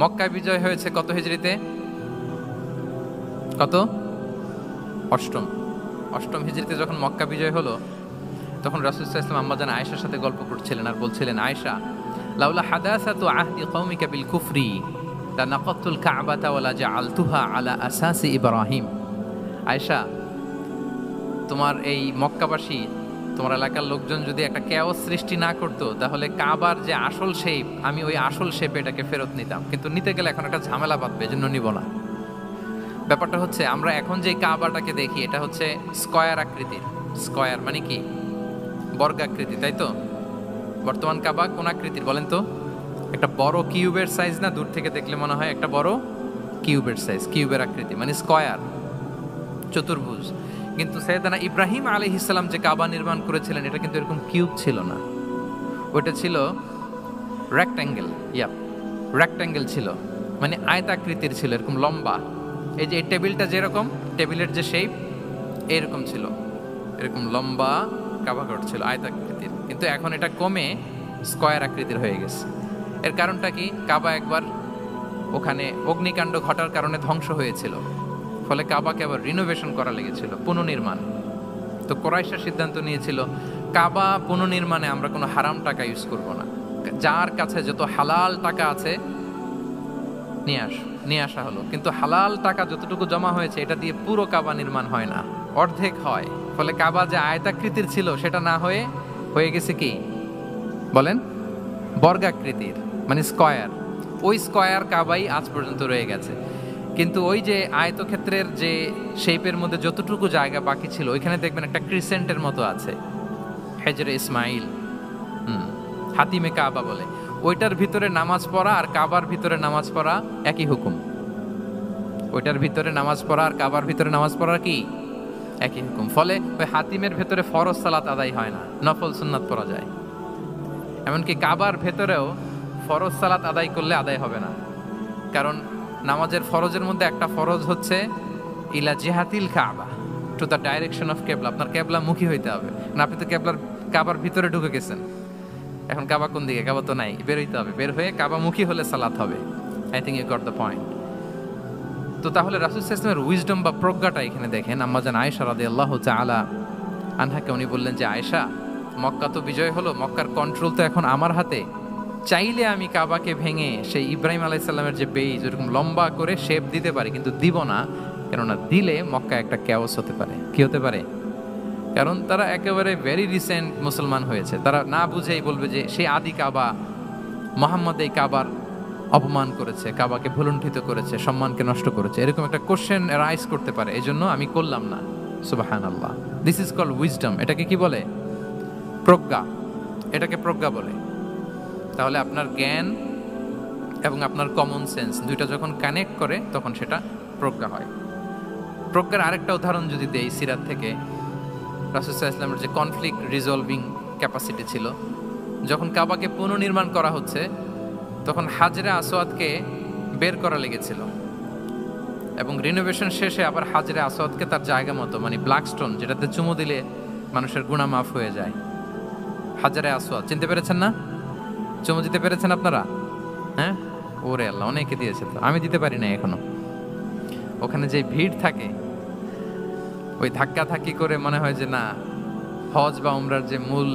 মক্কা বিজয় হয়েছে কত হিজরিতে? কত? অষ্টম হিজরিতে যখন মক্কা বিজয় হলো, তখন রাসূল সাল্লাল্লাহু আলাইহি ওয়াসাল্লাম আম্মাজান আয়েশার সাথে গল্প করছিলেন আর বলছিলেন, আয়েশা, লাউলা হাদাসাতু আহদি কওমিকা বিল কুফরি লানাকাতুল কাবাতা ওয়ালা জাআলতুহা আলা আসাসি ইব্রাহিম। আয়েশা, তোমার এই মক্কাবাসী, তোমার এলাকার লোকজন যদি একটা কেওয়াস সৃষ্টি না করতো, তাহলে কাবার যে আসল শেপ, আমি ওই আসল শেপে এটাকে ফেরত নিতাম, কিন্তু নিতে গেলে এখন একটা ঝামেলা বাঁধবে, এজন্য নিব না। ব্যাপারটা হচ্ছে, আমরা এখন যে কাবাটাকে দেখি এটা হচ্ছে স্কয়ার আকৃতির। স্কয়ার মানে কি? বর্গাকৃতি, তাই তো? বর্তমান কাবা কোন আকৃতির বলেন তো? একটা বড় কিউবের সাইজ না? দূর থেকে দেখলে মনে হয় একটা বড় কিউবের সাইজ, কিউবের আকৃতি মানে স্কয়ার, চতুর্ভুজ। কিন্তু সাইয়েদনা ইব্রাহিম আলাইহিস সালাম যে কাবা নির্মাণ করেছিলেন, এটা কিন্তু এরকম কিউব ছিল না, ওটা ছিল রেক্ট্যাঙ্গেল। রেক্ট্যাঙ্গেল ছিল, মানে আয়তাকৃতির ছিল, এরকম লম্বা। এই যে এই টেবিলটা যেরকম, টেবিলের যে শেপ এরকম ছিল, এরকম লম্বা কাবাঘর ছিল আয়তাকৃতির। কিন্তু এখন এটা কমে স্কয়ার আকৃতির হয়ে গেছে। এর কারণটা কি? কাবা একবার ওখানে অগ্নিকাণ্ড ঘটার কারণে ধ্বংস হয়েছিল, ফলে কাবাকে আবার রিনোভেশন করা লেগেছিল, পুনর্নির্মাণ। তো কুরাইশরা সিদ্ধান্ত নিয়েছিল, কাবা পুনর্নির্মাণে আমরা কোনো হারাম টাকা ইউজ করব না, যার কাছে যত হালাল টাকা আছে নিয়ে আসা হলো। কিন্তু হালাল টাকা যতটুকু জমা হয়েছে, এটা দিয়ে পুরো কাবা নির্মাণ হয় না, অর্ধেক হয়। ফলে কাবা যে আয়তাকৃতির ছিল, সেটা না হয়ে গেছে কি বলেন? বর্গাকৃতির, মানে স্কয়ার। ওই স্কয়ার কাবাই আজ পর্যন্ত রয়ে গেছে। কিন্তু ওই যে আয়তক্ষেত্রের যে শেপের মধ্যে যতটুকু জায়গা বাকি ছিল, ওইখানে দেখবেন একটা ক্রিসেন্টের মতো আছে, হেজরে ইসমাইল, হাতিমে কাবা বলে। ওইটার ভিতরে নামাজ পড়া আর কাবার ভিতরে নামাজ পড়া একই হুকুম। ওইটার ভিতরে নামাজ পড়া আর কাবার ভিতরে নামাজ পড়া কি একই হুকুম। ফলে ওই হাতিমের ভেতরে ফরজ সালাত আদায় হয় না, নফল সুন্নাত পড়া যায়। এমনকি কাবার ভেতরেও ফরজ সালাত আদায় করলে আদায় হবে না, কারণ নামাজের ফরজের মধ্যে একটা ফরজ হচ্ছে ইলা জিহাতিল কাবা, টু দ্য ডাইরেকশন অফ কেবলা। আপনার কেবলা মুখী হইতে হবে না। আপনি তো কাবার ভিতরে ঢুকে গেছেন, এখন কাবা কোন দিকে? কাবা তো নাই, বের হইতে হবে। বের হয়ে কাবা মুখী হলে সালাত হবে। I think you got the point. তো তাহলে রাসূল সাল্লাল্লাহু আলাইহি ওয়াসাল্লামের উইজডম বা প্রজ্ঞাটা এখানে দেখেন। আম্মাজান আয়েশা রাদিয়াল্লাহু তাআলা আনহাকে উনি বললেন যে, আয়েশা, মক্কা তো বিজয় হলো, মক্কার কন্ট্রোল তো এখন আমার হাতে। চাইলে আমি কাবাকে ভেঙে সেই ইব্রাহিম আলাইহিস সালামের যে বেইজ, এরকম লম্বা করে শেপ দিতে পারি, কিন্তু দিব না। কেননা দিলে মক্কা একটা ক্যাওস হতে পারে। কি হতে পারে? কারণ তারা একেবারে ভেরি রিসেন্ট মুসলমান হয়েছে, তারা না বুঝেই বলবে যে সেই আদি কাবা, মুহাম্মদ এই কাবার অপমান করেছে, কাবাকে ভুলুণ্ঠিত করেছে, সম্মানকে নষ্ট করেছে, এরকম একটা কোশ্চেন রাইজ করতে পারে। এই জন্য আমি করলাম না। সুবহানাল্লাহ, দিস ইজ কল্ড উইজডম। এটাকে কি বলে? প্রজ্ঞা। এটাকে প্রজ্ঞা বলে। তাহলে আপনার জ্ঞান এবং আপনার কমন সেন্স দুইটা যখন কানেক্ট করে, তখন সেটা প্রজ্ঞা হয়। প্রজ্ঞার আরেকটা উদাহরণ যদি দেই সিরাত থেকে, রাসূল সাল্লাল্লাহু আলাইহি ওয়াসাল্লামের যে কনফ্লিক্ট রিজলভিং ক্যাপাসিটি ছিল, যখন কাবাকে পুনর্নির্মাণ করা হচ্ছে, তখন হাজরে আসওয়াদকে বের করা লেগেছিল, এবং রিনোভেশন শেষে আবার হাজরে আসওয়াদকে তার জায়গা মতো, মানে ব্ল্যাক স্টোন, যেটাতে চুমু দিলে মানুষের গুনাহ মাফ হয়ে যায়, হাজরে আসওয়াদ, চিনতে পেরেছেন না? চুমু দিতে পেরেছেন আপনারা? হ্যাঁ, ওরে আল্লাহ, অনেকে দিয়েছে, তো আমি দিতে পারি না এখনো। ওখানে যে ভিড় থাকে, ওই ধাক্কা ধাক্কি করে মনে হয় যে না, হজ বা উমরার যে মূল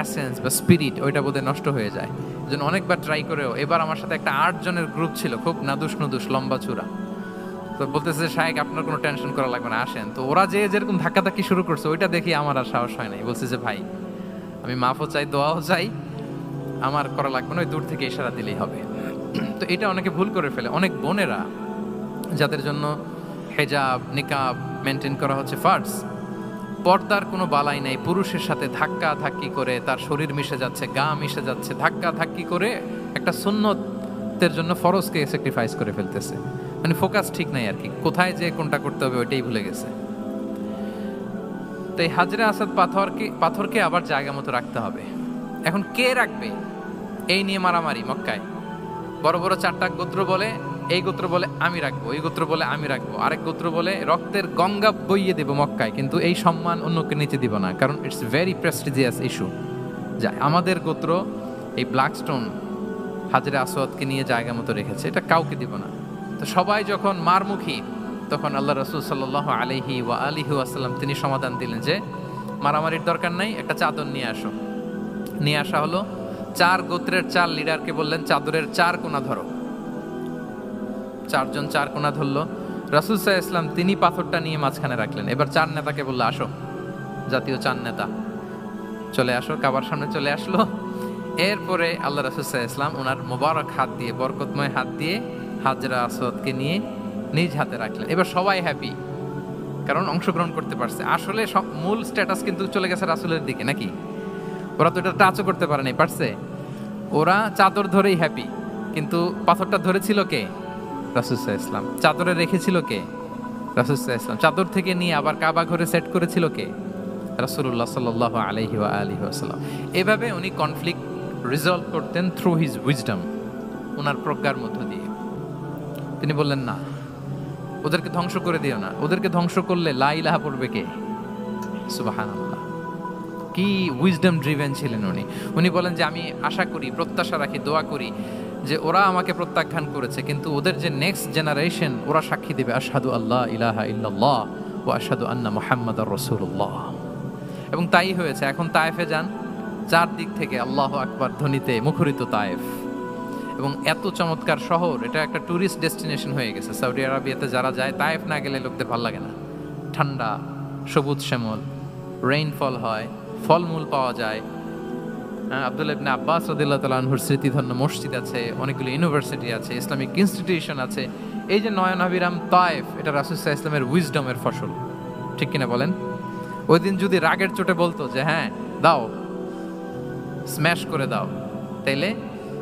এসেন্স বা স্পিরিট, ওইটা বোধহয় নষ্ট হয়ে যায়। এই জন্য অনেকবার ট্রাই করেও, এবার আমার সাথে একটা 8 জনের গ্রুপ ছিল, খুব নাদুস নুদুস, লম্বা চূড়া। তো বলতেছে, শায়েক আপনার কোনো টেনশন করা লাগবে না, আসেন। তো ওরা যে যেরকম ধাক্কা ধাক্কি শুরু করছে, ওইটা দেখি আমার আর সাহস হয় নাই। বলছে যে, ভাই, আমি মাফও চাই, দোয়াও চাই, আমার করা লাগবে না, ওই দূর থেকে ইশারা দিলেই হবে। তো এটা অনেকে ভুল করে ফেলে। অনেক বোনেরা, যাদের জন্য হেজাব নিকাব মেনটেন করা হচ্ছে ফার্জ, পর্দার কোনো বালাই নাই, পুরুষের সাথে ধাক্কা ধাক্কি করে তার শরীর মিশে যাচ্ছে, গা মিশে যাচ্ছে, ধাক্কা ধাক্কি করে একটা সুন্নতের জন্য ফরজকে স্যাক্রিফাইস করে ফেলতেছে। মানে ফোকাস ঠিক নাই আর কি, কোথায় যে কোনটা করতে হবে ওইটাই ভুলে গেছে। তো এই হাজরে আসাদ পাথরকে আবার জায়গা মতো রাখতে হবে। এখন কে রাখবে, এই নিয়ে মারামারি মক্কায়। বড় বড় 4টা গোত্র বলে, এই গোত্র বলে আমি রাখবো, এই গোত্র বলে আমি রাখবো, আরেক গোত্র বলে রক্তের গঙ্গা বইয়ে দেবো মক্কায়, কিন্তু এই সম্মান অন্যকে নিচে দিব না, কারণ ইটস ভেরি প্রেস্টিজিয়াস ইস্যু। যা আমাদের গোত্র এই ব্ল্যাক স্টোন হাজরে আসওয়াদকে নিয়ে জায়গা মতো রেখেছে, এটা কাউকে দিব না। তো সবাই যখন মারমুখী, তখন আল্লাহ রাসূল সাল্লাল্লাহু আলাইহি ওয়া আলিহি ওয়াসাল্লাম তিনি সমাধান দিলেন যে মারামারির দরকার নাই, একটা চাদর নিয়ে আসো। নিয়ে আসা হলো। 4 গোত্রের 4 লিডারকে বললেন চাদরের 4 কোণা ধরো। 4 জন 4 কোণা ধরলো। রাসূল সাল্লাল্লাহু আলাইহি ওয়াসাল্লাম তিনি পাথরটা নিয়ে মাঝখানে রাখলেন। এবার 4 নেতাকে বললো আসো, জাতীয় 4 নেতা চলে আসো, কাবার সামনে চলে আসলো। এরপরে আল্লাহ রাসূল সাল্লাল্লাহু আলাইহি ওয়াসাল্লাম ওনার মোবারক হাত দিয়ে, বরকতময় হাত দিয়ে হাজরা আসওয়াদকে নিয়ে নিজ হাতে রাখলেন। এবার সবাই হ্যাপি, কারণ অংশগ্রহণ করতে পারছে। আসলে মূল স্ট্যাটাস কিন্তু চলে গেছে রাসূলের দিকে, নাকি? ওরা তো এটা টাচও করতে পারে নাই, পারছে? ওরা চাদর ধরেই হ্যাপি, কিন্তু পাথরটা ধরেছিল কে? রাসূল সাল্লাল্লাহু আলাইহি ওয়াসাল্লাম। চাদরে রেখেছিল কে? রাসূল সাল্লাল্লাহু আলাইহি ওয়াসাল্লাম। চাদর থেকে নিয়ে আবার কাবা ঘরে সেট করেছিল কে? রাসূলুল্লাহ সাল্লাল্লাহু আলাইহি ওয়া আলিহি ওয়াসাল্লাম। এভাবে উনি কনফ্লিক্ট রিজলভ করতেন থ্রু হিজ উইজডম, ওনার প্রজ্ঞার মধ্য দিয়ে। তিনি বললেন না, ওদেরকে ধ্বংস করে দিও না, ওদেরকে ধ্বংস করলে লা ইলাহা পড়বে কে? সুবহানাল্লাহ। কি উইজডম ড্রিভেন ছিলেন উনি। উনি বলেন যে আমি আশা করি, প্রত্যাশা রাখি, দোয়া করি যে ওরা আমাকে প্রত্যাখ্যান করেছে, কিন্তু ওদের যে নেক্সট জেনারেশন, ওরা সাক্ষী দেবে আশহাদু আল্লাহ ইলাহা ইল্লাল্লাহ ওয়া আশহাদু আন্না মুহাম্মাদার রাসূলুল্লাহ। এবং তাই হয়েছে। এখন তায়েফে যান, চারদিক থেকে আল্লাহু আকবার ধ্বনিতে মুখরিত তায়েফ। এবং এত চমৎকার শহর, এটা একটা ট্যুরিস্ট ডেস্টিনেশন হয়ে গেছে। সৌদি আরবিয়াতে যারা যায়, তায়েফ না গেলে লোকদের ভালো লাগে না। ঠান্ডা, সবুজ শ্যামল, রেইনফল হয়, ফলমূল পাওয়া যায়। আব্দুল্লাহ ইবনে আব্বাস রাদিয়াল্লাহু তাআলা আনহুর স্মৃতিধন্য মসজিদ আছে, অনেকগুলো ইউনিভার্সিটি আছে, ইসলামিক ইনস্টিটিউশন আছে। এই যে নয়নাভিরাম তায়েফ, এটা রাসূল সাল্লাল্লাহু আলাইহি ওয়াসাল্লামের উইজডমের ফসল, ঠিক কিনা বলেন? ওই দিন যদি রাগের চোটে বলতো যে হ্যাঁ দাও, স্ম্যাশ করে দাও, তাইলে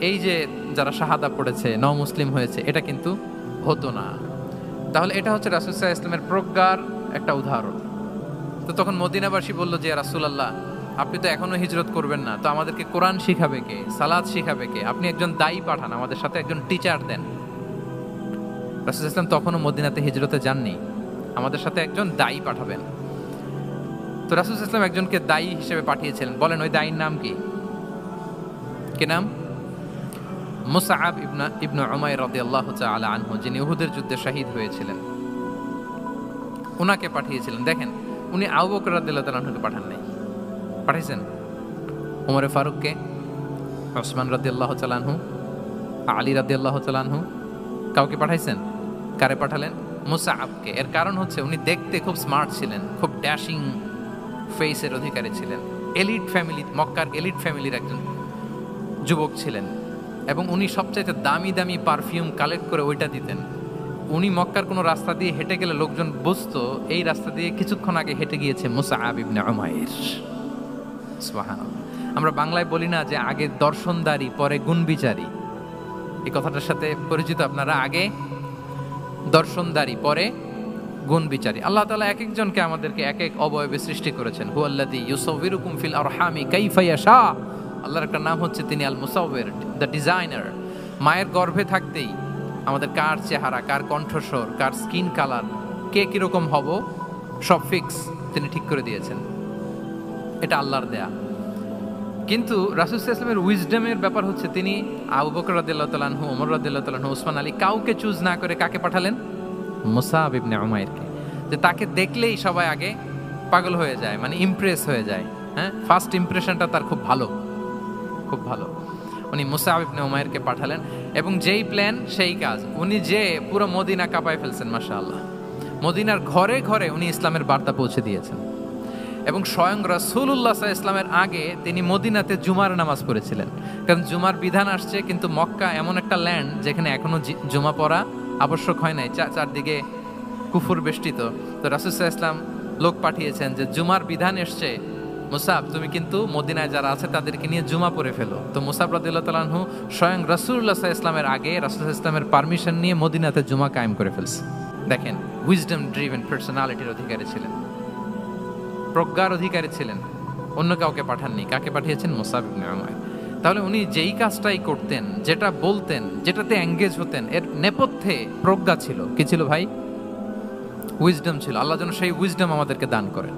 এই যে যারা শাহাদা পড়েছে, মুসলিম হয়েছে, এটা কিন্তু হতো না। তাহলে এটা হচ্ছে রাসূল সাল্লাল্লাহু আলাইহি ওয়াসাল্লামের প্রজ্ঞার একটা উদাহরণ। তো তখন মদিনাবাসী বলল যে রাসূলুল্লাহ, আপনি তো এখনো হিজরত করবেন না, তো আমাদেরকে কোরআন শিখাবে কে, সালাত শিখাবে কে? আপনি একজন দায়ী পাঠান, আমাদের সাথে একজন টিচার দেন। রাসূল সাল্লাল্লাহু আলাইহি ওয়াসাল্লাম তখনও মদিনাতে হিজরতে যাননি, আমাদের সাথে একজন দায়ী পাঠাবেন। তো রাসূল সাল্লাল্লাহু আলাইহি ওয়াসাল্লাম একজনকে দায়ী হিসেবে পাঠিয়েছিলেন। বলেন ওই দায়ীর নাম কি? কি নাম? মুসআব ইবনে উমাইর রাদিয়াল্লাহু তাআলা আনহু, যিনি উহুদের যুদ্ধে শহীদ হয়েছিলেন, উনাকে পাঠিয়েছিলেন। দেখেন, উনি আবু বকর রাদিয়াল্লাহু তাআলা আনহুকে পাঠান নাই, পাঠিয়েছেন ওমর ফারুককে, ওসমান রাদিয়াল্লাহু তাআলা আনহু, আলী রাদিয়াল্লাহু তাআলা আনহু। কাউকে পাঠাইছেন? কারে পাঠালেন? মুসআবকে। এর কারণ হচ্ছে উনি দেখতে খুব স্মার্ট ছিলেন, খুব ড্যাশিং ফেসের অধিকারী ছিলেন, এলিট ফ্যামিলি, মক্কার এলিট ফ্যামিলির একজন যুবক ছিলেন। এবং উনি সবচাইতে দামি দামি পারফিউম কালেক্ট করে ওইটা দিতেন। উনি মক্কার কোনো রাস্তা দিয়ে হেঁটে গেলে লোকজন বুঝতো এই রাস্তা দিয়ে কিছুক্ষণ আগে হেঁটে গিয়েছে মুসআব ইবনে উমাইর। সুবহানাল্লাহ। আমরা বাংলায় বলি না যে আগে দর্শনদারি পরে গুণবিচারী? এই কথাটার সাথে পরিচিত আপনারা? আগে দর্শনদারি পরে গুণবিচারী। আল্লাহ তাআলা এক একজনকে আমাদেরকে এক এক অবয়বে সৃষ্টি করেছেন। হুয়াল্লাযী ইউসাউবিরুকুম ফিল আরহামি কাইফা ইয়াশা। আল্লাহর একটা নাম হচ্ছে তিনি আল মুসাউবির, দ্য ডিজাইনার। মায়ের গর্ভে থাকতেই আমাদের কার চেহারা, কার কণ্ঠস্বর, কার স্কিন কালার, কে কিরকম হব, সব ফিক্স তিনি ঠিক করে দিয়েছেন। এটা আল্লাহর দেয়া। কিন্তু রাসূল সাল্লাল্লাহু আলাইহি ওয়াসাল্লামের উইজডমের ব্যাপার হচ্ছে তিনি আবু বকর রাদিয়াল্লাহু তাআলা আনহু, ওমর রাদিয়াল্লাহু তাআলা আনহু, ওসমান আলী, কাউকে চুজ না করে কাকে পাঠালেন? মুসআব ইবনে উমাইরকে। যে তাকে দেখলেই সবাই আগে পাগল হয়ে যায়, মানে ইমপ্রেস হয়ে যায়। হ্যাঁ, ফার্স্ট ইমপ্রেশনটা তার খুব ভালো, খুব ভালো। উনি মুসআব ইবনে উমাইরকে পাঠালেন এবং যেই প্ল্যান সেই কাজ। উনি যে পুরো মদিনা কাঁপায় ফেলছেন, মাশাআল্লাহ। মদিনার ঘরে ঘরে উনি ইসলামের বার্তা পৌঁছে দিয়েছেন। এবং স্বয়ং রাসূলুল্লাহ সাল্লাল্লাহু আলাইহি ওয়াসাল্লামের আগে তিনি মদিনাতে জুমার নামাজ পড়েছিলেন। কারণ জুমার বিধান আসছে, কিন্তু মক্কা এমন একটা ল্যান্ড যেখানে এখনো জুমা পড়া আবশ্যক হয় নাই, চারদিকে কুফর বেষ্টিত। তো রাসূল সাল্লাল্লাহু আলাইহি ওয়াসাল্লাম লোক পাঠিয়েছেন যে জুমার বিধান এসছে, মুসাব তুমি কিন্তু মদিনায় যারা আছে তাদেরকে নিয়ে জুমা পড়ে ফেলো। তো মুসাব রাদিয়াল্লাহু তাআলা আনহু স্বয়ং রাসূলুল্লাহ সাল্লাল্লাহু আলাইহি ওয়াসাল্লামের আগে রাসূল সাল্লাল্লাহু আলাইহি ওয়াসাল্লামের পারমিশন নিয়ে মদিনাতে জুমা কায়েম করে ফেলছে। দেখেন, উইজডম ড্রিভেন পার্সোনালিটির অধিকারী ছিলেন, প্রজ্ঞার অধিকারী ছিলেন। অন্য কাউকে পাঠাননি। কাকে পাঠিয়েছেন? মুসআব ইবনে উমাইর। তাহলে উনি যেই কাজটাই করতেন, যেটা বলতেন, যেটাতে এঙ্গেজ হতেন, এর নেপথ্যে প্রজ্ঞা ছিল। কি ছিল ভাই? উইজডম ছিল। আল্লাহ যেন সেই উইজডম আমাদেরকে দান করেন।